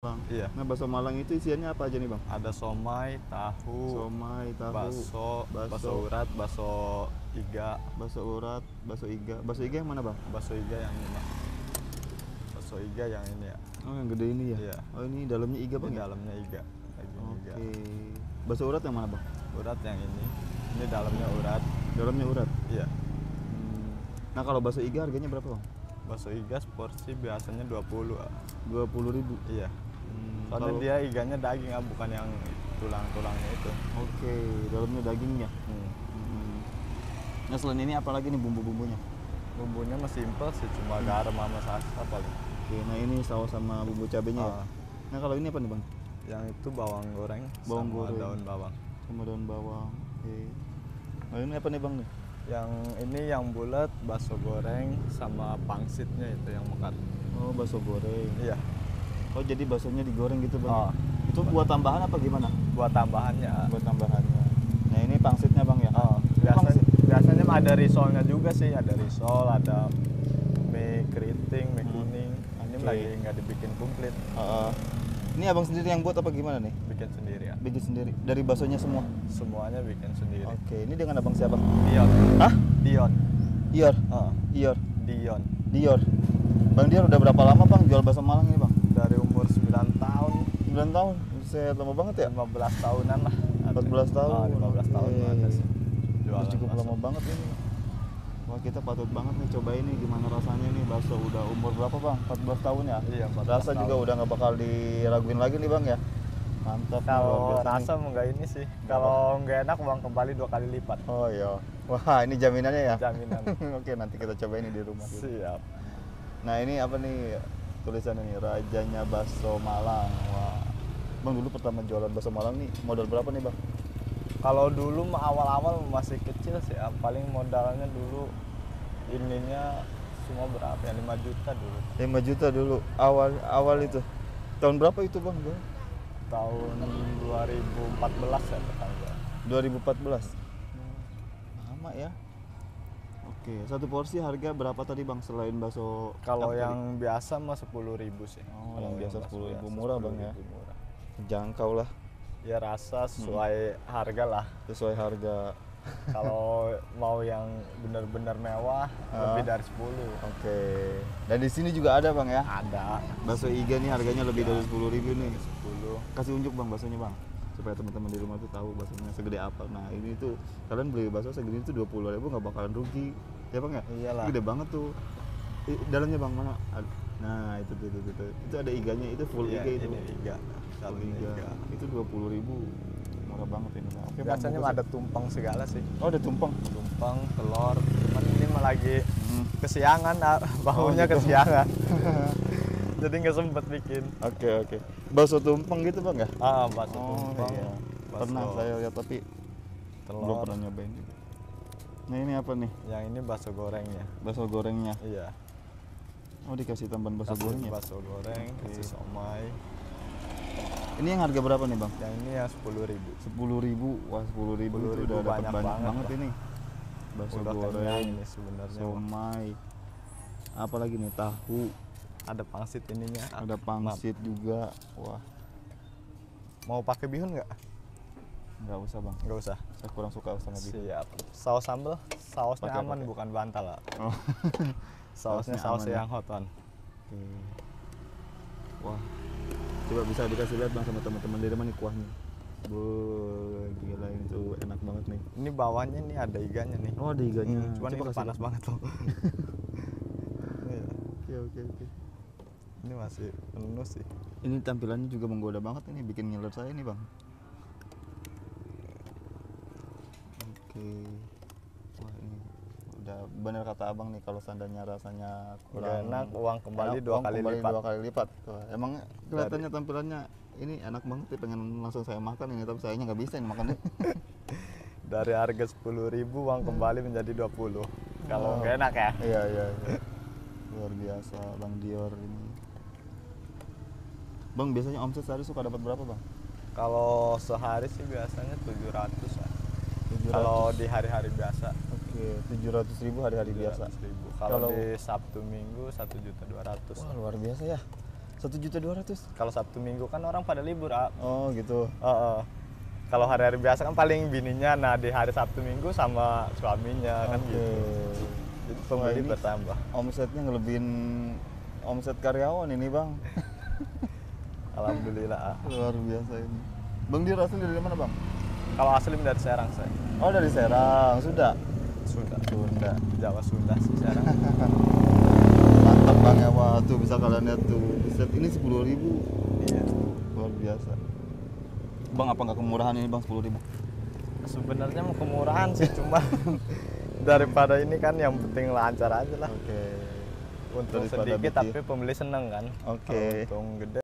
Bang. Iya. Nah, bakso Malang itu isiannya apa aja nih, Bang? Ada somai, tahu, bakso urat, bakso iga. Bakso urat, bakso iga. Bakso iga yang mana, Bang? Bakso iga yang ini, Bang. Bakso iga yang ini ya. Oh, yang gede ini ya? Iya. Oh, ini dalamnya iga, Bang. Ini Ya? dalamnya iga. Oke. Bakso urat yang mana, Bang? Urat yang ini. Ini dalamnya urat. Dalamnya urat. Iya. Nah, kalau bakso iga harganya berapa, Bang? Bakso iga porsi biasanya 20. 20.000. Iya. Soalnya dia iganya daging, bukan yang tulang-tulangnya itu. Oke, dalamnya dagingnya. Nah, selain ini apa lagi nih bumbu-bumbunya? Bumbunya mah simpel sih, cuma garam sama salsa paling. Oke, nah ini saus sama bumbu cabenya ya? Ah. Nah, kalau ini apa nih, Bang? Yang itu bawang goreng Bawang sama goreng. daun bawang. Sama daun bawang. Oke. Nah, ini apa nih, Bang nih? Yang ini yang bulat, bakso goreng sama pangsitnya itu yang mekat. Oh, bakso goreng. Iya. Oh, jadi baksonya digoreng gitu, Bang? Oh. Itu buat tambahan apa gimana? Buat tambahannya. Buat tambahannya. Nah, ini pangsitnya, Bang ya? Oh, biasanya mah ada risolnya juga sih, ada risol, ada mie keriting, mie kuning. Ini Oke. lagi nggak dibikin komplit, Ini Abang sendiri yang buat apa gimana nih? bikin sendiri ya. Bikin sendiri. Dari baksonya semua. Semuanya bikin sendiri. Oke, ini dengan Abang siapa? Dion. Hah? Dion. Ior. Oh, Ior. Dion. Dior. Bang Dior udah berapa lama, Bang, jual bakso Malang ini, Bang? Dari umur 9 tahun, 9 tahun. Buset, lama banget ya? 15 tahunan lah. 14 tahun. Oh, 15 tahun Oke. ada sih. Udah Jualan cukup bakso. lama banget ini. Wah, kita patut banget nih cobain nih gimana rasanya nih bakso. Udah umur berapa, Bang? 14 tahun ya? Iya, 14 Rasa juga tahun. udah nggak bakal diraguin lagi nih, Bang ya. Mantap. nih, luar Kalau biasa nih. rasa enggak ini sih. Kalau enggak enak uang kembali 2 kali lipat. Oh iya. Wah, ini jaminannya ya? Jaminan. Oke, nanti kita cobain nih di rumah. Siap. Nah, ini apa nih tulisannya nih? Rajanya Bakso Malang. Wah. Bang, dulu pertama jualan bakso Malang nih modal berapa nih, Bang? Kalau dulu mah awal-awal masih kecil sih ya. Paling modalnya dulu ininya semua berapa ya? 5 juta dulu. 5 juta dulu. Awal itu. Tahun berapa itu, Bang? Tahun 2014 ya pertama. 2014. Lama ya. Oke, satu porsi harga berapa tadi, Bang, selain bakso? Kalau apa yang biasa mah 10.000 sih. Oh, Kalau yang biasa bakso 10.000 biasa, murah, Bang, ya. 10.000 murah. tadi? Jangkau lah, Ya rasa sesuai harga lah. sesuai harga. Kalau mau yang benar-benar mewah lebih dari 10. Oke. Dan di sini juga ada, Bang ya. Ada Bakso iga nih harganya lebih dari 10.000 nih. 10. Kasih unjuk, Bang, baksonya, Bang. Supaya teman-teman di rumah tuh tahu baksonya segede apa. Nah, ini tuh kalian beli bakso segede itu 20.000 nggak bakalan rugi. Ya, Bang ya? Iyalah. Gede banget tuh. Dalamnya, Bang, mana? Nah, itu. Itu ada iganya, itu full Iya, iga itu. ini iga. Full Dalamnya iga. iga. Itu 20.000. Murah banget ini, Bang. Oke, Bang, Biasanya bungkus. ada tumpeng segala sih. Oh, ada tumpeng. Tumpeng, telur. Cuman ini mah lagi Hmm. kesiangan, baunya gitu. kesiangan. Jadi nggak sempet bikin. Oke. Bakso tumpeng gitu, Bang ya? Bakso tumpeng. Iya. bakso Pernah saya lihat tapi belum telur. pernah nyobain juga. Nah, ini apa nih? Yang ini bakso gorengnya. Bakso gorengnya. Iya. Oh, dikasih tambahan bakso Kasih goreng ya? bakso goreng, kasih somai. Ini yang harga berapa nih, Bang? Yang ini ya 10.000. 10.000. Wah, 10.000 itu 10.000 udah dapat banyak banyak banget banget lah. ini. Bakso Udah kenyang goreng, ini sebenarnya. somai. Apa lagi nih? Tahu, Ada pangsit ininya. ada pangsit juga. Wah, Mau pakai bihun nggak? nggak usah, Bang. Nggak usah. Saya kurang suka sama bihun. Siap. Saus sambal, sausnya Pakai, aman pakai. bukan bantal lah. Oh. Sausnya Sausnya saus aman ya? yang hot one. Oke. Wah, coba bisa dikasih lihat, Bang, sama teman-teman di rumah nih kuahnya. Gila, ini tuh enak banget nih. Ini bawahnya nih ada iganya nih. Oh, ada iganya. Cuman Coba ini kasih panas lihat. banget loh. Iya. Oke. Ini masih penuh sih. Ini tampilannya juga menggoda banget ini, bikin ngiler saya nih, Bang. Oke. Wah, ini udah bener kata Abang nih, kalau seandainya rasanya Udah enak, uang kembali enak, 2 uang kali kembali lipat. 2 kali lipat. Wah, emang kelihatannya tampilannya ini enak banget nih, pengen langsung saya makan ini, tapi sayangnya nggak bisa ini makannya. Dari harga 10.000 uang kembali menjadi 20. Kalau Oh. nggak enak ya. Iya. Luar biasa, Bang Dior ini. Bang, biasanya omset sehari suka dapat berapa, Bang? Kalau sehari sih biasanya 700 lah. 700. Kalau di hari-hari biasa. Oke, 700.000 hari-hari biasa. 700.000. Kalau- Kalau di Sabtu Minggu 1.200.000. Wah, luar biasa ya. 1.200.000. Kalau Sabtu Minggu kan orang pada libur, ah. Oh gitu. Kalau hari-hari biasa kan paling bininya, nah di hari Sabtu Minggu sama suaminya kan Oke. gitu. Jadi pembeli Wah, ini bertambah. Omsetnya ngelebihin omset karyawan ini bang. Alhamdulillah. Ah. Luar biasa ini. Bang Dir asli dari mana bang? Kalau asli dari Serang saya. Oh dari Serang, sudah. Sunda. Sunda. Jawa Sunda sih Serang. Mantap bang ya, wah tuh bisa kalian lihat tuh. Set ini 10.000. Iya. Luar biasa. Bang apa nggak kemurahan ini bang 10.000? Sebenarnya mau kemurahan sih, cuma daripada ini kan yang penting lancar aja lah. Oke. Untung Daripada sedikit bikin. tapi pembeli seneng kan. Oke. Kalau untung gede